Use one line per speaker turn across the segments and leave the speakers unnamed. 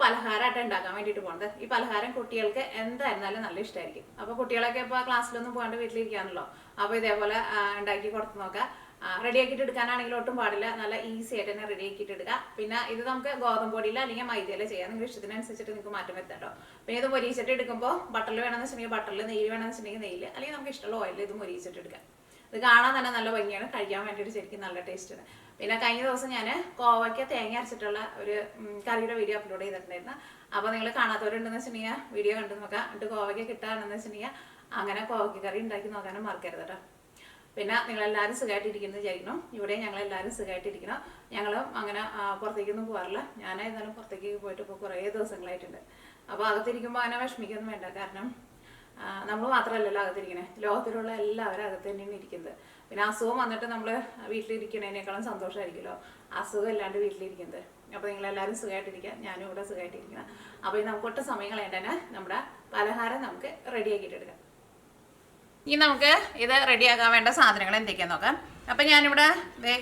പലഹാരമായിട്ട് ഉണ്ടാക്കാൻ വേണ്ടിയിട്ട് പോകുന്നത്. ഈ പലഹാരം കുട്ടികൾക്ക് എന്തായിരുന്നാലും നല്ല ഇഷ്ടമായിരിക്കും. അപ്പോൾ കുട്ടികളൊക്കെ ഇപ്പോൾ ക്ലാസ്സിലൊന്നും പോകാണ്ട് വീട്ടിലിരിക്കാണല്ലോ. അപ്പോൾ ഇതേപോലെ ഉണ്ടാക്കി കൊടുത്ത് നോക്കാം. റെഡിയാക്കിയിട്ട് എടുക്കാനാണെങ്കിൽ ഒട്ടും പാടില്ല, നല്ല ഈസി ആയിട്ട് തന്നെ റെഡിയാക്കിയിട്ട് എടുക്കുക. പിന്നെ ഇത് നമുക്ക് ഗോതമ്പ് പൊടിയിലോ അല്ലെങ്കിൽ മൈദയിലോ ചെയ്യാം. നിങ്ങൾ ഇഷ്ടത്തിനനുസരിച്ചിട്ട് നിങ്ങൾക്ക് മാറ്റം വരുത്താം കേട്ടോ. പിന്നെ ഇത് മൊരിയിച്ചിട്ട് എടുക്കുമ്പോൾ ബട്ടറിൽ വേണമെന്ന് വെച്ചിട്ടുണ്ടെങ്കിൽ ബട്ടറിൽ, നെയ്യ് വേണമെന്ന് വെച്ചിട്ടുണ്ടെങ്കിൽ നെയ്യിൽ, അല്ലെങ്കിൽ നമുക്ക് ഇഷ്ടമുള്ള ഓയിലിൽ ഇത് മൊരിയിച്ചിട്ട് എടുക്കാം. ഇത് കാണാൻ തന്നെ നല്ല ഭംഗിയാണ്, കഴിക്കാൻ വേണ്ടിയിട്ട് ശരിക്കും നല്ല ടേസ്റ്റാണ്. പിന്നെ കഴിഞ്ഞ ദിവസം ഞാൻ കോവയ്ക്ക തേങ്ങ അരച്ചിട്ടുള്ള ഒരു കറിയുടെ വീഡിയോ അപ്ലോഡ് ചെയ്തിട്ടുണ്ടായിരുന്നു. അപ്പോൾ നിങ്ങൾ കാണാത്തവരുണ്ടെന്ന് വെച്ചിട്ടുണ്ടെങ്കിൽ വീഡിയോ കണ്ടു നോക്കാം. എന്നിട്ട് കോവയ്ക്ക കിട്ടാണെന്ന് വെച്ചിട്ടുണ്ടെങ്കിൽ അങ്ങനെ കോവയ്ക്ക കറി ഉണ്ടാക്കി നോക്കാനും മറക്കരുത് കേട്ടോ. പിന്നെ നിങ്ങളെല്ലാവരും സുഖമായിട്ടിരിക്കുന്നു വിചാരിക്കണം. ഇവിടെ ഞങ്ങളെല്ലാവരും സുഖമായിട്ടിരിക്കണം. ഞങ്ങളും അങ്ങനെ പുറത്തേക്കൊന്നും പോകാറില്ല. ഞാനായിരുന്നാലും പുറത്തേക്ക് പോയിട്ട് ഇപ്പോൾ കുറേ ദിവസങ്ങളായിട്ടുണ്ട്. അപ്പോൾ അകത്തിരിക്കുമ്പോൾ അങ്ങനെ വിഷമിക്കൊന്നും വേണ്ട. കാരണം നമ്മൾ മാത്രമല്ലല്ലോ അകത്തിരിക്കണേ, ലോകത്തിലുള്ള എല്ലാവരും അകത്ത് തന്നെയാണ് ഇരിക്കുന്നത്. പിന്നെ അസുഖം വന്നിട്ട് നമ്മൾ വീട്ടിലിരിക്കണതിനേക്കാളും സന്തോഷമായിരിക്കുമല്ലോ അസുഖം ഇല്ലാണ്ട് വീട്ടിലിരിക്കുന്നത്. അപ്പോൾ നിങ്ങളെല്ലാവരും സുഖമായിട്ടിരിക്കുക, ഞാനും ഇവിടെ സുഖമായിട്ടിരിക്കണം. അപ്പോൾ നമുക്ക് ഒട്ടും സമയം കളയേണ്ടതന്നെ നമ്മുടെ പലഹാരം നമുക്ക് റെഡിയാക്കിയിട്ട് എടുക്കാം. ഇനി നമുക്ക് ഇത് റെഡിയാക്കാൻ വേണ്ട സാധനങ്ങൾ എന്തൊക്കെയാന്ന് നോക്കാം. അപ്പം ഞാനിവിടെ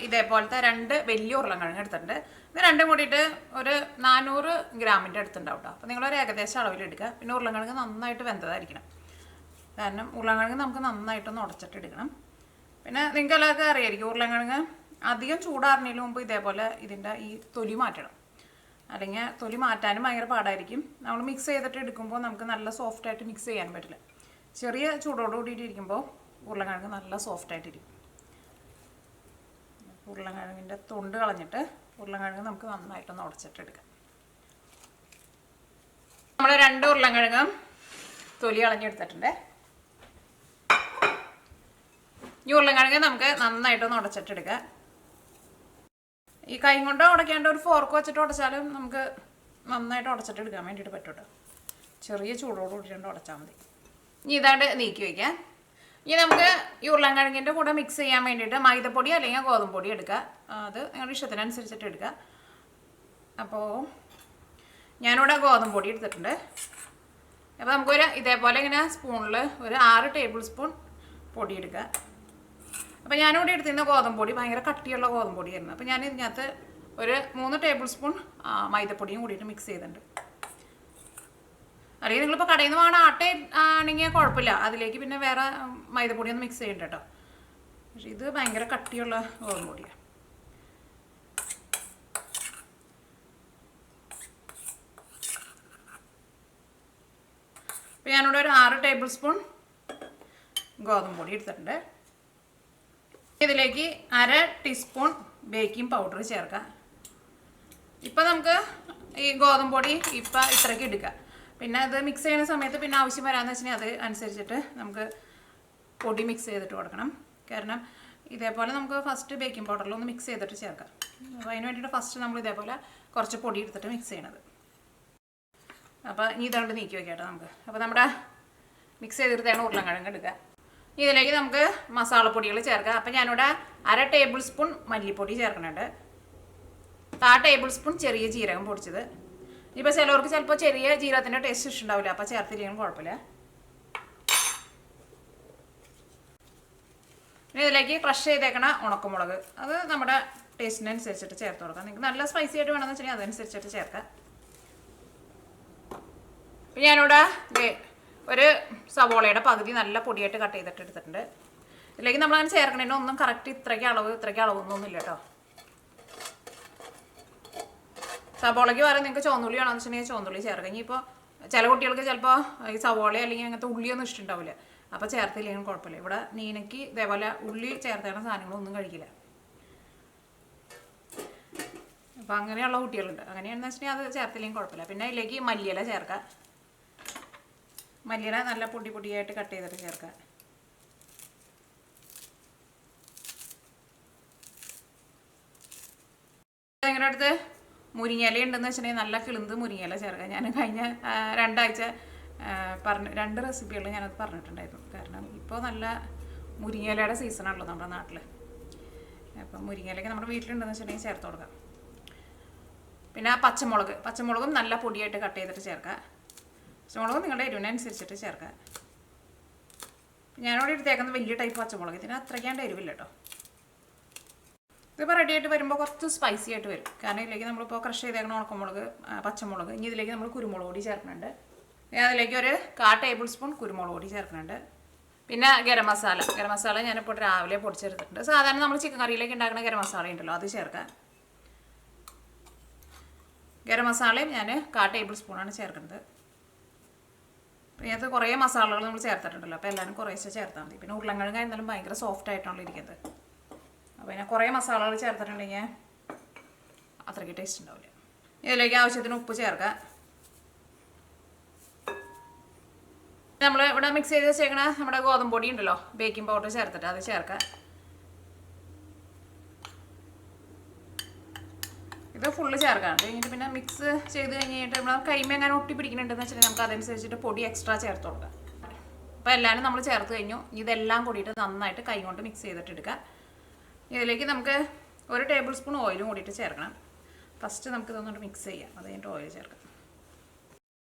ഇതേപോലത്തെ 2 വലിയ ഉരുളക്കിഴങ്ങ് എടുത്തിട്ടുണ്ട്. ഇത് രണ്ടും കൂടിയിട്ട് ഒരു 400 ഗ്രാമിൻ്റെ അടുത്തുണ്ടാവും കേട്ടോ. അപ്പോൾ നിങ്ങളൊരു ഏകദേശം അളവിലെടുക്കുക. പിന്നെ ഉരുളക്കിഴങ്ങ് നന്നായിട്ട് വെന്തതായിരിക്കണം. കാരണം ഉരുളക്കിഴങ്ങ് നമുക്ക് നന്നായിട്ടൊന്ന് ഉടച്ചിട്ട് എടുക്കണം. പിന്നെ നിങ്ങൾക്ക് എല്ലാവർക്കും അറിയായിരിക്കും, ഉരുളക്കിഴങ്ങ് അധികം ചൂടാറുന്നതിന് മുമ്പ് ഇതേപോലെ ഇതിൻ്റെ ഈ തൊലി മാറ്റണം. അല്ലെങ്കിൽ തൊലി മാറ്റാനും ഭയങ്കര പാടായിരിക്കും. നമ്മൾ മിക്സ് ചെയ്തിട്ട് എടുക്കുമ്പോൾ നമുക്ക് നല്ല സോഫ്റ്റായിട്ട് മിക്സ് ചെയ്യാൻ പറ്റില്ല. ചെറിയ ചൂടോട് കൂടിയിട്ട് ഇരിക്കുമ്പോൾ ഉരുളക്കിഴങ്ങ് നല്ല സോഫ്റ്റായിട്ടിരിക്കും. ഉരുളക്കിഴങ്ങിൻ്റെ തൊണ്ട് കളഞ്ഞിട്ട് ഉരുളക്കിഴങ്ങ് നമുക്ക് നന്നായിട്ടൊന്ന് ഉടച്ചിട്ടെടുക്കാം. നമ്മൾ 2 ഉരുളക്കിഴങ്ങും തൊലി കളഞ്ഞെടുത്തിട്ടുണ്ട്. ഈ ഉരുളക്കിഴങ്ങ് നമുക്ക് നന്നായിട്ടൊന്ന് ഉടച്ചിട്ടെടുക്കാം. ഈ കൈ കൊണ്ട് ഉടയ്ക്കാണ്ട് ഒരു ഫോർക്ക് വെച്ചിട്ട് ഉടച്ചാലും നമുക്ക് നന്നായിട്ട് ഉടച്ചിട്ടെടുക്കാൻ വേണ്ടിയിട്ട് പറ്റും കേട്ടോ. ചെറിയ ചൂടോട് കൂടിയിട്ട് ഉടച്ചാൽ മതി. ഇനി ഇതാണ്ട് നീക്കി വയ്ക്കാം. ഇനി നമുക്ക് ഈ ഉരുളക്കിഴങ്ങിൻ്റെ കൂടെ മിക്സ് ചെയ്യാൻ വേണ്ടിയിട്ട് മൈദപ്പൊടി അല്ലെങ്കിൽ ഗോതമ്പ് പൊടി എടുക്കുക. അത് നിങ്ങളുടെ ഇഷ്ടത്തിനനുസരിച്ചിട്ട് എടുക്കുക. അപ്പോൾ ഞാനിവിടെ ഗോതമ്പ് പൊടി എടുത്തിട്ടുണ്ട്. അപ്പോൾ നമുക്കൊരു ഇതേപോലെ ഇങ്ങനെ സ്പൂണിൽ ഒരു 6 ടേബിൾ സ്പൂൺ പൊടി എടുക്കുക. അപ്പോൾ ഞാനിവിടെ എടുത്തിരുന്ന ഗോതമ്പ് പൊടി ഭയങ്കര കട്ടിയുള്ള ഗോതമ്പ് പൊടിയായിരുന്നു. അപ്പോൾ ഞാൻ ഇതിനകത്ത് ഒരു 3 ടേബിൾ സ്പൂൺ മൈദപ്പൊടിയും കൂടിയിട്ട് മിക്സ് ചെയ്തിട്ടുണ്ട്. അല്ലെങ്കിൽ നിങ്ങളിപ്പോൾ കടയിൽ നിന്ന് വാങ്ങണ ആട്ട ആണെങ്കിൽ കുഴപ്പമില്ല, അതിലേക്ക് പിന്നെ വേറെ മൈദപ്പൊടിയൊന്നും മിക്സ് ചെയ്യണ്ട കേട്ടോ. പക്ഷേ ഇത് ഭയങ്കര കട്ടിയുള്ള ഗോതമ്പ് പൊടിയാണ്. അപ്പോൾ ഞാനിവിടെ ഒരു 6 ടേബിൾ സ്പൂൺ ഗോതമ്പ് പൊടി എടുത്തിട്ടുണ്ട്. ഇതിലേക്ക് 1/2 ടീസ്പൂൺ ബേക്കിംഗ് പൗഡർ ചേർക്കാം. ഇപ്പം നമുക്ക് ഈ ഗോതമ്പ് പൊടി ഇപ്പം ഇത്രയ്ക്ക് എടുക്കാം. പിന്നെ അത് മിക്സ് ചെയ്യുന്ന സമയത്ത് പിന്നെ ആവശ്യം വരാമെന്ന് വെച്ചിട്ടുണ്ടെങ്കിൽ അത് അനുസരിച്ചിട്ട് നമുക്ക് പൊടി മിക്സ് ചെയ്തിട്ട് കൊടുക്കണം. കാരണം ഇതേപോലെ നമുക്ക് ഫസ്റ്റ് ബേക്കിംഗ് പൗഡറിലൊന്ന് മിക്സ് ചെയ്തിട്ട് ചേർക്കാം. അപ്പോൾ അതിന് വേണ്ടിയിട്ട് ഫസ്റ്റ് നമ്മൾ ഇതേപോലെ കുറച്ച് പൊടി എടുത്തിട്ട് മിക്സ് ചെയ്യണത്. അപ്പോൾ ഇനി ഇതുകൊണ്ട് നീക്കി വയ്ക്കാം കേട്ടോ നമുക്ക്. അപ്പോൾ നമ്മുടെ മിക്സ് ചെയ്തെടുത്താണ് ഉരുളക്കിഴങ്ങ് എടുക്കുക. ഇതിലേക്ക് നമുക്ക് മസാലപ്പൊടികൾ ചേർക്കാം. അപ്പോൾ ഞാനിവിടെ 1/2 ടേബിൾ സ്പൂൺ മല്ലിപ്പൊടി ചേർക്കുന്നുണ്ട്. 1/4 ടേബിൾ സ്പൂൺ ചെറിയ ജീരകം പൊടിച്ചത്. ഇപ്പോൾ ചിലവർക്ക് ചിലപ്പോൾ ചെറിയ ജീരകത്തിൻ്റെ ടേസ്റ്റ് ഇഷ്ടമുണ്ടാവില്ല, അപ്പോൾ ചേർത്തില്ലെങ്കിലും കുഴപ്പമില്ല. പിന്നെ ഇതിലേക്ക് ക്രഷ് ചെയ്തേക്കണ ഉണക്കമുളക്, അത് നമ്മുടെ ടേസ്റ്റിനനുസരിച്ചിട്ട് ചേർത്ത് കൊടുക്കാം. നിങ്ങൾക്ക് നല്ല സ്പൈസി ആയിട്ട് വേണമെന്ന് വെച്ചിട്ടുണ്ടെങ്കിൽ അതനുസരിച്ചിട്ട് ചേർക്കാം. പിന്നെ ഞാനിവിടെ ഒരു സവോളയുടെ പകുതി നല്ല പൊടിയായിട്ട് കട്ട് ചെയ്തിട്ട് എടുത്തിട്ടുണ്ട്. ഇതിലേക്ക് നമ്മളങ്ങനെ ചേർക്കണതിന് ഒന്നും കറക്റ്റ് ഇത്രയ്ക്ക് അളവൊന്നും ഇല്ല കേട്ടോ. സവോളയ്ക്ക് പകരം നിങ്ങൾക്ക് ചുവന്നുള്ളി വേണമെന്ന് വെച്ചിട്ടുണ്ടെങ്കിൽ ചുവന്നുള്ളി ചേർക്കാം. ഇനിയിപ്പോൾ ചില കുട്ടികൾക്ക് ചിലപ്പോൾ ഈ സവോള അല്ലെങ്കിൽ അങ്ങനത്തെ ഉള്ളിയൊന്നും ഇഷ്ടമുണ്ടാവില്ല, അപ്പോൾ ചേർത്തില്ലെങ്കിലും കുഴപ്പമില്ല. ഇവിടെ നീനയ്ക്ക് ഇതേപോലെ ഉള്ളി ചേർത്തേണ്ട സാധനങ്ങളൊന്നും കഴിക്കില്ല. അപ്പോൾ അങ്ങനെയുള്ള കുട്ടികളുണ്ട്. അങ്ങനെയാണെന്ന് വെച്ചിട്ടുണ്ടെങ്കിൽ അത് ചേർത്തില്ലെങ്കിൽ കുഴപ്പമില്ല. പിന്നെ ഇതിലേക്ക് മല്ലിയില ചേർക്കാം. മല്ലിയില നല്ല പൊടിയായിട്ട് കട്ട് ചെയ്തിട്ട് ചേർക്കാം. നിങ്ങളുടെ അടുത്ത് മുരിങ്ങയില ഉണ്ടെന്ന് വെച്ചിട്ടുണ്ടെങ്കിൽ നല്ല കിളുന്ത് മുരിങ്ങയില ചേർക്കാം. ഞാൻ കഴിഞ്ഞ 2 ആഴ്ച 2 റെസിപ്പികൾ ഞാനത് പറഞ്ഞിട്ടുണ്ടായിരുന്നു. കാരണം ഇപ്പോൾ നല്ല മുരിങ്ങയിലയുടെ സീസണാണല്ലോ നമ്മുടെ നാട്ടിൽ. അപ്പം മുരിങ്ങയിലൊക്കെ നമ്മുടെ വീട്ടിലുണ്ടെന്ന് വെച്ചിട്ടുണ്ടെങ്കിൽ ചേർത്ത് കൊടുക്കാം. പിന്നെ പച്ചമുളകും നല്ല പൊടിയായിട്ട് കട്ട് ചെയ്തിട്ട് ചേർക്കാം. പച്ചമുളകും നിങ്ങളുടെ എരിവിനനുസരിച്ചിട്ട് ചേർക്കാം. ഞാനിവിടെ എടുത്തേക്കുന്നത് വലിയ ടൈപ്പ് പച്ചമുളക്, ഇതിന് അത്രയ്ക്കാണ്ട് എരിവില്ല കേട്ടോ. ഇതിപ്പോൾ റെഡി ആയിട്ട് വരുമ്പോൾ കുറച്ച് സ്പൈസി ആയിട്ട് വരും. കാരണം ഇതിലേക്ക് നമ്മളിപ്പോൾ ക്രഷ് ചെയ്തേക്കുന്ന ഉണക്കമുളക്, പച്ചമുളക്, ഇനി ഇതിലേക്ക് നമ്മൾ കുരുമുളക് പൊടി ചേർക്കുന്നുണ്ട്. അതിലേക്ക് ഒരു 1/4 ടേബിൾ സ്പൂൺ കുരുമുളക് പൊടി ചേർക്കുന്നുണ്ട്. പിന്നെ ഗരം മസാല ഞാനിപ്പോൾ രാവിലെ പൊടിച്ചെടുത്തിട്ടുണ്ട്. സാധാരണ നമ്മൾ ചിക്കൻ കറിയിലേക്ക് ഉണ്ടാക്കുന്ന ഗരം മസാല ഉണ്ടല്ലോ, അത് ചേർക്കാം. ഗരം മസാലയും ഞാൻ 1/4 ടേബിൾ സ്പൂണാണ് ചേർക്കുന്നത്. ഇതിനകത്ത് കുറേ മസാലകൾ നമ്മൾ ചേർത്തിട്ടുണ്ടല്ലോ, അപ്പോൾ എല്ലാവരും കുറേശ്ശെ ചേർത്താൽ മതി. പിന്നെ ഉരുളക്കിഴങ്ങ് എന്നാലും ഭയങ്കര സോഫ്റ്റ് ആയിട്ടാണല്ലോ ഇരിക്കുന്നത്. അപ്പോൾ പിന്നെ കുറേ മസാലകൾ ചേർത്തിട്ടുണ്ടെങ്കിൽ അത്രയ്ക്ക് ടേസ്റ്റ് ഉണ്ടാവില്ല. ഇതിലേക്ക് ആവശ്യത്തിന് ഉപ്പ് ചേർക്കാം. നമ്മൾ ഇവിടെ മിക്സ് ചെയ്ത് വെച്ചേക്കണ നമ്മുടെ ഗോതമ്പ് പൊടി ഉണ്ടല്ലോ, ബേക്കിംഗ് പൗഡർ ചേർത്തിട്ട് അത് ചേർക്കാം. ഇത് ഫുള്ള് ചേർക്കാം. കഴിഞ്ഞിട്ട് പിന്നെ മിക്സ് ചെയ്ത് കഴിഞ്ഞിട്ട് നമ്മൾ കൈമ എങ്ങനെ ഒട്ടി പിടിക്കുന്നുണ്ടെന്ന് വെച്ചിട്ടുണ്ടെങ്കിൽ നമുക്ക് അതനുസരിച്ചിട്ട് പൊടി എക്സ്ട്രാ ചേർത്ത് കൊടുക്കാം. അപ്പോൾ എല്ലാവരും നമ്മൾ ചേർത്ത് കഴിഞ്ഞു. ഇതെല്ലാം കൂടിയിട്ട് നന്നായിട്ട് കൈ കൊണ്ട് മിക്സ് ചെയ്തിട്ട് എടുക്കാം. ഇതിലേക്ക് നമുക്ക് 1 ടേബിൾ സ്പൂൺ ഓയിലും കൂടിയിട്ട് ചേർക്കണം. ഫസ്റ്റ് നമുക്ക് ഇതൊന്നുകൊണ്ട് മിക്സ് ചെയ്യാം, അത് കഴിഞ്ഞിട്ട് ഓയിൽ ചേർക്കാം.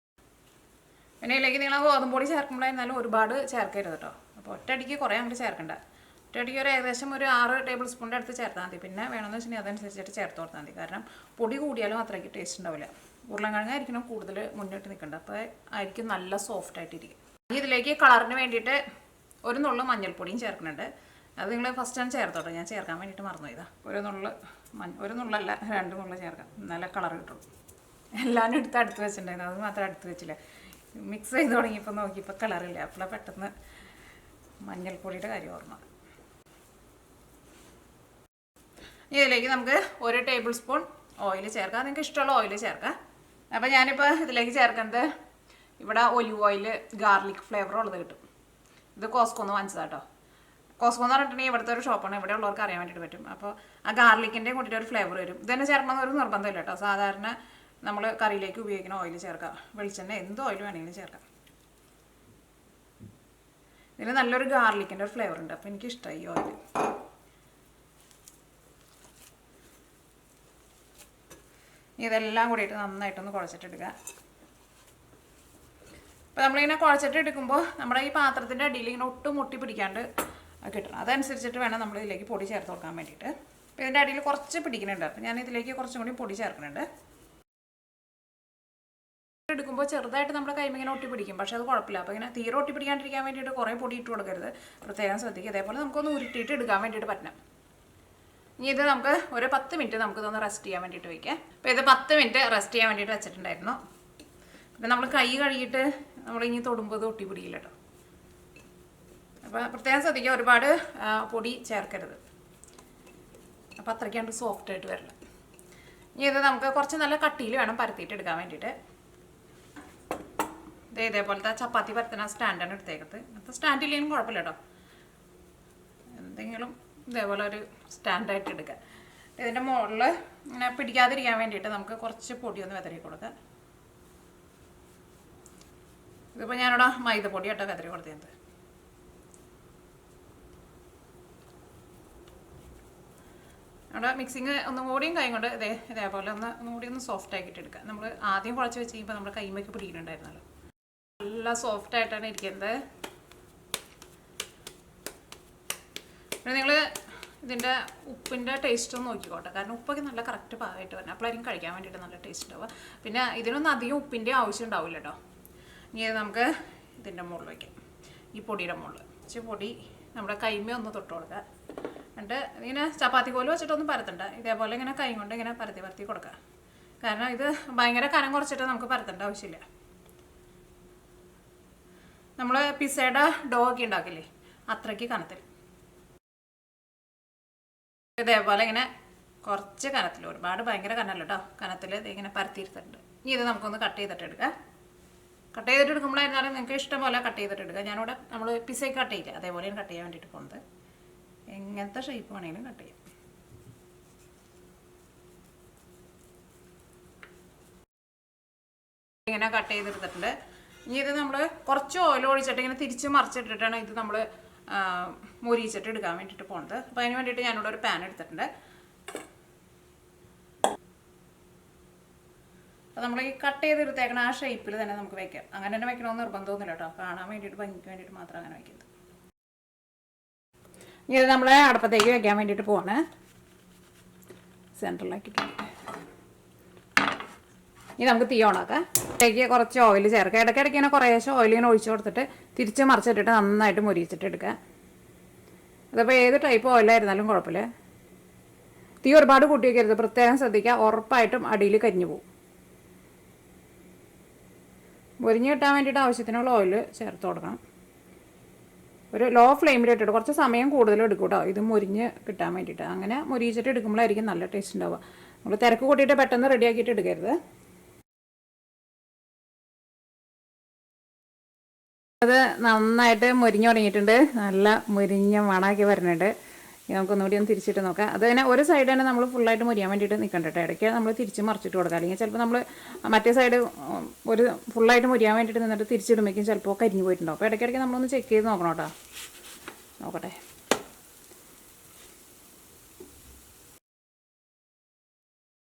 പിന്നെ ഇതിലേക്ക് നിങ്ങൾ ഗോതമ്പ് പൊടി ചേർക്കുമ്പോഴായിരുന്നാലും ഒരുപാട് ചേർക്കരുത് കേട്ടോ. അപ്പോൾ ഒറ്റയടിക്ക് കുറേ അങ്ങോട്ട് ചേർക്കണ്ട. ഒറ്റയടിക്ക് ഏകദേശം 6 ടേബിൾ സ്പൂണിൻ്റെ അടുത്ത് ചേർത്താൽ മതി. പിന്നെ വേണമെന്ന് വെച്ചിട്ടുണ്ടെങ്കിൽ അതനുസരിച്ചിട്ട് ചേർത്ത് കൊടുത്താൽ മതി. കാരണം പൊടി കൂടിയാലും അത്രയ്ക്ക് ടേസ്റ്റ് ഉണ്ടാവില്ല. ഉരുളക്കിഴങ്ങായിരിക്കണം കൂടുതൽ മുന്നിട്ട് നിൽക്കേണ്ടത്, അപ്പോൾ ആയിരിക്കും നല്ല സോഫ്റ്റ് ആയിട്ടിരിക്കും. ഇതിലേക്ക് കളറിന് വേണ്ടിയിട്ട് 1 നുള്ളു മഞ്ഞൾപ്പൊടിയും ചേർക്കുന്നുണ്ട്. അത് നിങ്ങൾ ഫസ്റ്റാണ് ചേർത്തോട്ടെ, ഞാൻ ചേർക്കാൻ വേണ്ടിയിട്ട് മറന്നു പോയതാ. 1 നുള്ളല്ല 2 നുള്ളു ചേർക്കാം, നല്ല കളർ കിട്ടും. എല്ലാവരും അടുത്ത് വെച്ചിട്ടുണ്ടായിരുന്നു, അത് മാത്രം അടുത്ത് വെച്ചില്ല. മിക്സ് ചെയ്ത് തുടങ്ങിയപ്പോൾ നോക്കിയപ്പോൾ കളറില്ല, അപ്പോൾ പെട്ടെന്ന് മഞ്ഞൾപ്പൊടിയുടെ കാര്യം ഓർമ്മ. ഇതിലേക്ക് നമുക്ക് 1 ടേബിൾ സ്പൂൺ ഓയിൽ ചേർക്കാം. നിങ്ങൾക്ക് ഇഷ്ടമുള്ള ഓയിൽ ചേർക്കാം. അപ്പോൾ ഞാനിപ്പോൾ ഇതിലേക്ക് ചേർക്കുന്നത് ഇവിടെ ഒലിവ് ഓയിൽ ഗാർലിക് ഫ്ലേവർ ഉള്ളത് കിട്ടും. ഇത് കോസ്കോന്ന് വാങ്ങിച്ചതാട്ടോ. കോസ്കോ എന്ന് പറഞ്ഞിട്ടുണ്ടെങ്കിൽ ഇവിടുത്തെ ഒരു ഷോപ്പാണ്, ഇവിടെ ഉള്ളവർക്ക് അറിയാൻ വേണ്ടിയിട്ട് പറ്റും. അപ്പോൾ ആ ഗാർലിക്കിൻ്റെ കൂട്ടിയിട്ട് ഒരു ഫ്ലേവർ വരും. ഇതന്നെ ചേർക്കണമെന്ന് ഒരു നിർബന്ധമില്ല കേട്ടോ. സാധാരണ നമ്മൾ കറിയിലേക്ക് ഉപയോഗിക്കുന്ന ഓയിൽ ചേർക്കാം, വെളിച്ചെണ്ണ എന്ത് ഓയിൽ വേണമെങ്കിലും ചേർക്കാം. ഇതിന് നല്ലൊരു ഗാർലിക്കിൻ്റെ ഒരു ഫ്ലേവർ ഉണ്ട്, അപ്പോൾ എനിക്കിഷ്ടമായി ഈ ഓയിൽ. ഇതെല്ലാം കൂടിയിട്ട് നന്നായിട്ടൊന്ന് കുഴച്ചിട്ടെടുക്കുക. അപ്പോൾ നമ്മളിങ്ങനെ കുഴച്ചിട്ട് എടുക്കുമ്പോൾ നമ്മുടെ ഈ പാത്രത്തിൻ്റെ അടിയിൽ ഇങ്ങനെ ഒട്ടും മുട്ടി പിടിക്കാണ്ട് കിട്ടണം. അതനുസരിച്ചിട്ട് വേണം നമ്മൾ ഇതിലേക്ക് പൊടി ചേർത്ത് കൊടുക്കാൻ വേണ്ടിയിട്ട്. അപ്പോൾ ഇതിൻ്റെ അടിയിൽ കുറച്ച് പിടിക്കുന്നുണ്ട്, അപ്പോൾ ഞാൻ ഇതിലേക്ക് കുറച്ചും കൂടി പൊടി ചേർക്കുന്നുണ്ട്. എടുക്കുമ്പോൾ ചെറുതായിട്ട് നമ്മുടെ കൈമ ഇങ്ങനെ ഒട്ടി പിടിക്കും, പക്ഷേ അത് കുഴപ്പമില്ല. അപ്പോൾ ഇങ്ങനെ തീരെ ഒട്ടി പിടിക്കാണ്ടിരിക്കാൻ വേണ്ടിയിട്ട് കുറേ പൊടി ഇട്ട് കൊടുക്കരുത്, പ്രത്യേകം ശ്രദ്ധിക്കുക. അതേപോലെ നമുക്കൊന്ന് ഉരുട്ടിയിട്ട് എടുക്കാൻ വേണ്ടിയിട്ട് പറ്റണം. ഇനി ഇത് നമുക്ക് ഒരു 10 മിനിറ്റ് നമുക്കിതൊന്ന് റെസ്റ്റ് ചെയ്യാൻ വേണ്ടിയിട്ട് വയ്ക്കാം. അപ്പോൾ ഇത് 10 മിനിറ്റ് റെസ്റ്റ് ചെയ്യാൻ വേണ്ടിയിട്ട് വെച്ചിട്ടുണ്ടായിരുന്നു. അപ്പോൾ നമ്മൾ കൈ കഴുകിയിട്ട് നമ്മൾ ഇനി തൊടുമ്പോൾ ഇത് ഒട്ടി പിടിക്കില്ല കേട്ടോ. അപ്പോൾ പ്രത്യേകം ശ്രദ്ധിക്കുക, ഒരുപാട് പൊടി ചേർക്കരുത്, അപ്പോൾ അത്രയ്ക്കാണ്ട് സോഫ്റ്റ് ആയിട്ട് വരില്ല. ഇനി ഇത് നമുക്ക് കുറച്ച് നല്ല കട്ടിയിൽ വേണം പരത്തിയിട്ട് എടുക്കാൻ വേണ്ടിയിട്ട്. ഇതേപോലത്തെ ചപ്പാത്തി പരത്തുന്ന സ്റ്റാൻഡാണ് എടുത്തേക്കത്. അപ്പോൾ സ്റ്റാൻഡില്ലെങ്കിലും കുഴപ്പമില്ല കേട്ടോ, എന്തെങ്കിലും ഇതേപോലെ ഒരു സ്റ്റാൻഡായിട്ട് എടുക്കുക. ഇതിൻ്റെ മുകളിൽ ഇങ്ങനെ പിടിക്കാതിരിക്കാൻ വേണ്ടിയിട്ട് നമുക്ക് കുറച്ച് പൊടി ഒന്ന് വിതറി കൊടുക്കുക. ഇതിപ്പോൾ ഞാനിവിടെ മൈദപ്പൊടി ആട്ടോ വിതറി കൊടുത്തത്. അവിടെ മിക്സിങ് ഒന്നും കൂടിയും കൈ കൊണ്ട് ഇതേപോലെ ഒന്നും കൂടി ഒന്ന് സോഫ്റ്റ് ആക്കിയിട്ട് എടുക്കുക. നമ്മൾ ആദ്യം കുഴച്ച് വെച്ച് കഴിയുമ്പോൾ നമ്മുടെ കൈമൊക്കെ പിടിക്കുന്നുണ്ടായിരുന്നല്ലോ, നല്ല സോഫ്റ്റ് ആയിട്ടാണ് ഇരിക്കുന്നത്. പിന്നെ നിങ്ങൾ ഇതിൻ്റെ ഉപ്പിൻ്റെ ടേസ്റ്റ് ഒന്ന് നോക്കിക്കോട്ടെ, കാരണം ഉപ്പൊക്കെ നല്ല കറക്റ്റ് പാകമായിട്ട് വരണം, അപ്പോഴായിരിക്കും കഴിക്കാൻ വേണ്ടിയിട്ട് നല്ല ടേസ്റ്റ് ഉണ്ടാവുക. പിന്നെ ഇതിനൊന്നും അധികം ഉപ്പിൻ്റെ ആവശ്യം ഉണ്ടാവില്ല കേട്ടോ. ഇനി നമുക്ക് ഇതിൻ്റെ മുകളിൽ വയ്ക്കാം, ഈ പൊടിയുടെ മുകളിൽ ഇച്ചിരി പൊടി നമ്മുടെ കൈമ ഒന്ന് തൊട്ട് കൊടുക്കുക. എന്നിട്ട് ഇങ്ങനെ ചപ്പാത്തി കോല് വെച്ചിട്ടൊന്നും പരത്തണ്ട, ഇതേപോലെ ഇങ്ങനെ കൈ കൊണ്ട് ഇങ്ങനെ പരത്തി കൊടുക്കുക. കാരണം ഇത് ഭയങ്കര കനം കുറച്ചിട്ട് നമുക്ക് പരത്തേണ്ട ആവശ്യമില്ല. നമ്മൾ പിസയുടെ ഡോ ഒക്കെ ഉണ്ടാക്കില്ലേ, അത്രയ്ക്ക് കനത്തിൽ ഇതേപോലെ ഇങ്ങനെ കുറച്ച് കനത്തിൽ, ഒരുപാട് ഭയങ്കര കനല്ല കേട്ടോ, കനത്തിൽ ഇങ്ങനെ പരത്തിയിരുത്തിട്ടുണ്ട്. ഇനി ഇത് നമുക്കൊന്ന് കട്ട് ചെയ്തിട്ട് എടുക്കാം. കട്ട് ചെയ്തിട്ട് എടുക്കുമ്പോഴായിരുന്നാലും നിങ്ങൾക്ക് ഇഷ്ടം പോലെ കട്ട് ചെയ്തിട്ട് എടുക്കുക. ഞാനിവിടെ നമ്മൾ പിസയ്ക്ക് കട്ട് ചെയ്യില്ല, അതേപോലെയാണ് കട്ട് ചെയ്യാൻ വേണ്ടിയിട്ട് പോകുന്നത്. എങ്ങനത്തെ ഷേപ്പ് വേണമെങ്കിലും കട്ട് ചെയ്യാം. ഇങ്ങനെ കട്ട് ചെയ്തെടുത്തിട്ടുണ്ട്. ഇനി ഇത് നമ്മൾ കുറച്ച് ഓയിൽ ഒഴിച്ചിട്ട് ഇങ്ങനെ തിരിച്ച് മറിച്ചിട്ടിട്ടാണ് ഇത് നമ്മൾ മൊരിച്ചിട്ട് എടുക്കാൻ വേണ്ടിയിട്ട് പോകുന്നത്. അപ്പോൾ അതിന് വേണ്ടിയിട്ട് ഞാനിവിടെ ഒരു പാൻ എടുത്തിട്ടുണ്ട്. അപ്പോൾ നമ്മൾ ഈ കട്ട് ചെയ്തെടുത്തേക്കണ ആ ഷേപ്പിൽ തന്നെ നമുക്ക് വയ്ക്കാം. അങ്ങനെ തന്നെ വയ്ക്കണമെന്ന് നിർബന്ധമൊന്നുമില്ല കേട്ടോ, കാണാൻ വേണ്ടിയിട്ട് ഭംഗിക്ക് വേണ്ടിയിട്ട് മാത്രം അങ്ങനെ വയ്ക്കുന്നത്. ഇനി ഇത് നമ്മൾ അടുപ്പത്തേക്ക് വയ്ക്കാൻ വേണ്ടിയിട്ട് പോവാണ്. സെൻറ്ററിലാക്കിയിട്ടുണ്ട്. ഇനി നമുക്ക് തീ ഓണാക്കാം. ഇതിലേക്ക് കുറച്ച് ഓയിൽ ചേർക്കാം. ഇടയ്ക്കിടയ്ക്ക് ഇങ്ങനെ കുറേശ്ശെ ഓയിൽ ഇങ്ങനെ ഒഴിച്ച് കൊടുത്തിട്ട് തിരിച്ച് മറിച്ചിട്ടിട്ട് നന്നായിട്ട് മൊരിയിച്ചിട്ട് എടുക്കുക. അതപ്പോൾ ഏത് ടൈപ്പ് ഓയിലായിരുന്നാലും കുഴപ്പമില്ല. തീ ഒരുപാട് കൂട്ടി വയ്ക്കരുത്, പ്രത്യേകം ശ്രദ്ധിക്കുക. ഉറപ്പായിട്ടും അടിയിൽ കരിഞ്ഞു പോകും. മൊരിഞ്ഞ് കിട്ടാൻ വേണ്ടിയിട്ട് ആവശ്യത്തിനുള്ള ഓയിൽ ചേർത്ത് കൊടുക്കണം. ഒരു ലോ ഫ്ലെയിമിലിട്ടിട്ട് കുറച്ച് സമയം കൂടുതൽ എടുക്കും കേട്ടോ, ഇത് മൊരിഞ്ഞ് കിട്ടാൻ വേണ്ടിയിട്ട്. അങ്ങനെ മൊരിയിച്ചിട്ട് എടുക്കുമ്പോഴായിരിക്കും നല്ല ടേസ്റ്റ് ഉണ്ടാവുക. നമ്മൾ തിരക്ക് കൂട്ടിയിട്ട് പെട്ടെന്ന് റെഡിയാക്കിയിട്ട് എടുക്കരുത്. അത് നന്നായിട്ട് മൊരിഞ്ഞ് തുടങ്ങിയിട്ടുണ്ട്. നല്ല മൊരിഞ്ഞ മണമൊക്കെ വരുന്നുണ്ട്. നമുക്കൊന്നുകൂടി ഒന്ന് തിരിച്ചിട്ട് നോക്കാം. അത് തന്നെ ഒരു സൈഡ് തന്നെ നമ്മൾ ഫുള്ളായിട്ട് മൊരിയാൻ വേണ്ടിയിട്ട് നിൽക്കണ്ട കേട്ടോ. ഇടയ്ക്ക് നമ്മൾ തിരിച്ച് മറിച്ചിട്ട് കൊടുക്കുക. അല്ലെങ്കിൽ ചിലപ്പോൾ നമ്മൾ മറ്റേ സൈഡ് ഒരു ഫുള്ളായിട്ട് മൊരിയാൻ വേണ്ടിയിട്ട് നിന്നിട്ട് തിരിച്ചിടുമ്പോഴേക്കും ചിലപ്പോൾ കരിഞ്ഞു പോയിട്ടുണ്ടാവും. അപ്പോൾ ഇടയ്ക്കിടയ്ക്ക് നമ്മളൊന്ന് ചെക്ക് ചെയ്ത് നോക്കണം കേട്ടോ. നോക്കട്ടെ.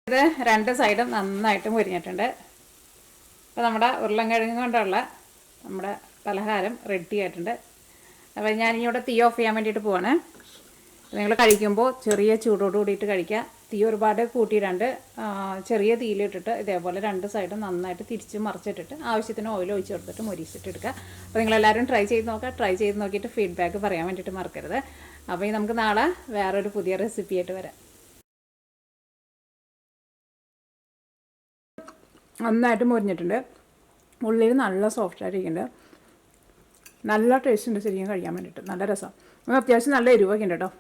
ഇത് രണ്ട് സൈഡും നന്നായിട്ട് മൊരിഞ്ഞിട്ടുണ്ട്. അപ്പോൾ നമ്മുടെ ഉരുളൻകിഴങ്ങ് കൊണ്ടുള്ള നമ്മുടെ പലഹാരം റെഡി ആയിട്ടുണ്ട്. അപ്പോൾ ഞാനിവിടെ തീ ഓഫ് ചെയ്യാൻ വേണ്ടിയിട്ട് പോവാണ്. നിങ്ങൾ കഴിക്കുമ്പോൾ ചെറിയ ചൂടോട് കൂടിയിട്ട് കഴിക്കുക. തീ ഒരുപാട് കൂട്ടിയിടാണ്ട് ചെറിയ തീയിലിട്ടിട്ട് ഇതേപോലെ രണ്ട് സൈഡും നന്നായിട്ട് തിരിച്ച് മറിച്ചിട്ടിട്ട് ആവശ്യത്തിന് ഓയിൽ ഒഴിച്ച് കൊടുത്തിട്ട് മൊരിച്ചിട്ട് എടുക്കുക. അപ്പോൾ നിങ്ങളെല്ലാവരും ട്രൈ ചെയ്ത് നോക്കുക. ട്രൈ ചെയ്ത് നോക്കിയിട്ട് ഫീഡ്ബാക്ക് പറയാൻ വേണ്ടിയിട്ട് മറക്കരുത്. അപ്പോൾ ഈ നമുക്ക് നാളെ വേറൊരു പുതിയ റെസിപ്പി ആയിട്ട് വരാം. നന്നായിട്ട് മൊരിഞ്ഞിട്ടുണ്ട്. ഉള്ളിൽ നല്ല സോഫ്റ്റായിട്ടിരിക്കുന്നുണ്ട്. നല്ല ടേസ്റ്റ് ഉണ്ട് ശരിക്കും കഴിക്കാൻ വേണ്ടിയിട്ട്. നല്ല രസമാണ്. അത്യാവശ്യം നല്ല എരിവൊക്കെ ഉണ്ട് കേട്ടോ.